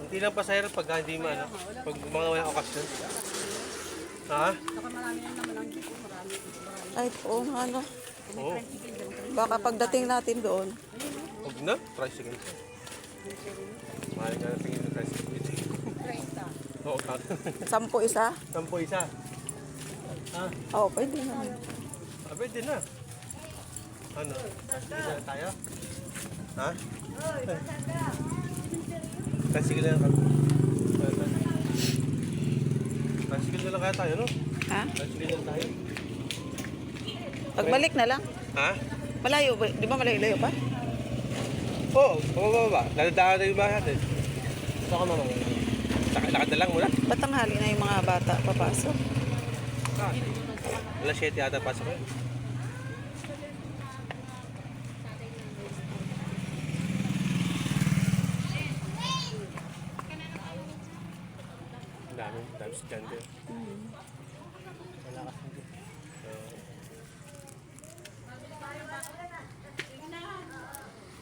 Hindi lang pasahero pag hindi mo ano, pag mga may okasyon. Ha? Saka marami lang naman ang jeep. Marami. Ay, oo nga, ano. Oo. Baka pagdating natin doon. Huwag na. Tricycle. Mahal nga na tingin ng tricycle. 30. Oo. 10 isa? 10 isa. Ha? Oo, pwede na. Pwede na. Ano? Tricycle na tayo? Ha? Tricycle na kami. Tricycle na lang kaya tayo, no? Ha? Tricycle na tayo. Pagbalik na lang. Ha? Malayo ba? Di ba malayo pa? Oo, pababa. Ladaan na yung bahay natin. Saka naman. Lakad na lang muna. Ba't tanghali na yung mga bata papasok? Alas 7 yata pasok yun. Dami estudyante. Wala kasi.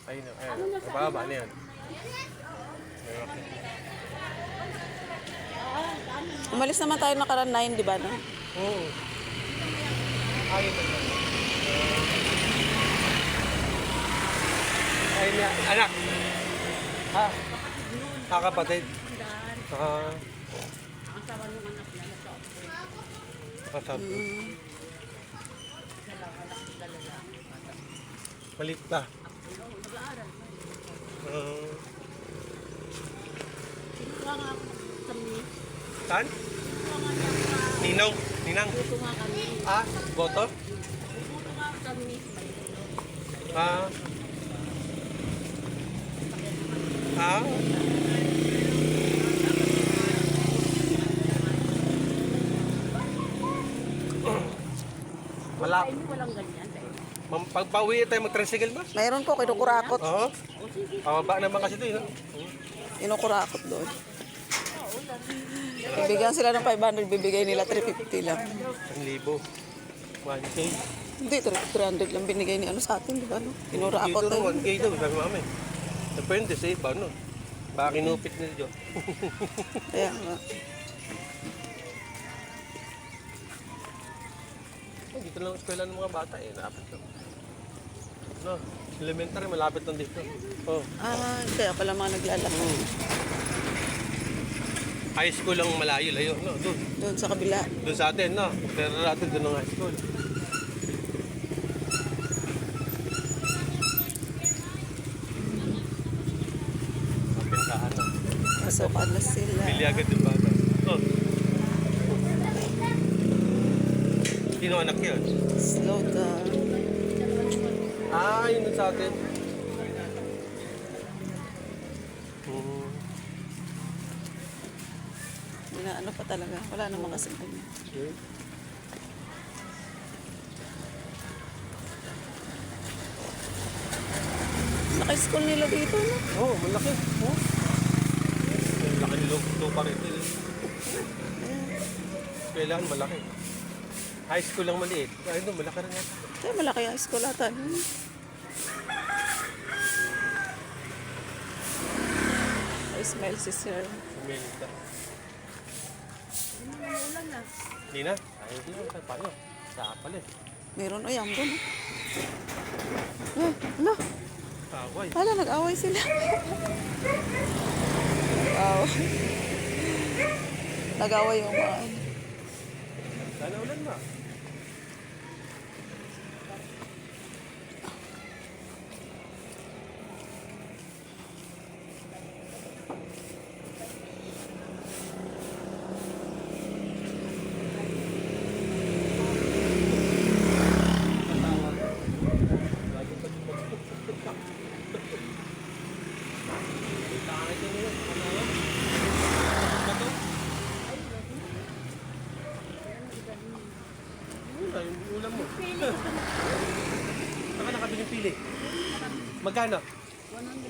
Ayun, mababa na yan. Umalis naman tayo nakaraan 9, di ba? No? Oo. Ayun na yan. Ayun na, anak. Ha? Kakapatid. Asawa ng anak niya na sa Kasabi. Malit pa. nag-aaral. Kinuha nga ako kami. Saan? Kinuha nga niya ako. Ninong? Ninang? Buto nga kami. Ah, boto? Buto nga kami. Ah. Ah. Wala. Sa inyo walang ganyan. Pagpauwi tayo mag-tricycle ba? Mayroon po, kinukurakot. Oo. Pababa naman kasi ito, no? Kinukurakot doon. Bibigyan sila ng 500, bibigay nila 350 lang. 1,000. 1K. Hindi, 300 lang binigay ni ano sa atin, di ba? No? Kinurakot Dito tayo. 1K daw, sabi mami. Depende sa iba, no? Baka kinupit nila dyan. Kaya nga. Dito lang ang eskwela ng mga bata eh, napit lang. No, elementary, malapit lang dito. Oh. Ah, kaya pala mga naglalaro. High school lang malayo-layo, no? Doon. Doon sa kabila. Doon sa atin, no? Pero natin doon ang high school. Kapintahan na. Pasokan na sila. Bili agad yung bata. Oh. Sino anak yun? Slow down. Ah, yun sa atin. Ano pa talaga. Wala namang kasi kanya. Okay. Laki school nila dito, no? Oo, oh, malaki. Oh. Malaki ni lupa rito. Kailangan malaki. High school lang maliit. Ay, no, malaki rin yata. Kaya malaki ang school ata. Smile si sir. Milita. Ulan na. Hindi na? Ay, hindi na. Paano? Saka pala eh. Meron o yan doon. Ano? Away. Wala, nag-away sila. Wow. Nag-away yung mga ano. Sana ulan na. Yung ulam mo. Saka nakabiling pili. Magkano? 100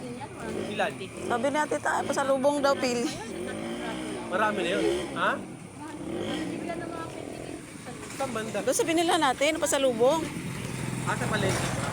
yan. Ilan? Sabi natin tayo, pasalubong daw, pili. Marami na yun. Ha? 100 Bibigyan ng mga pintigin. Saan banda? Doon sa binila natin, pasalubong. Ah, sa palengke ba?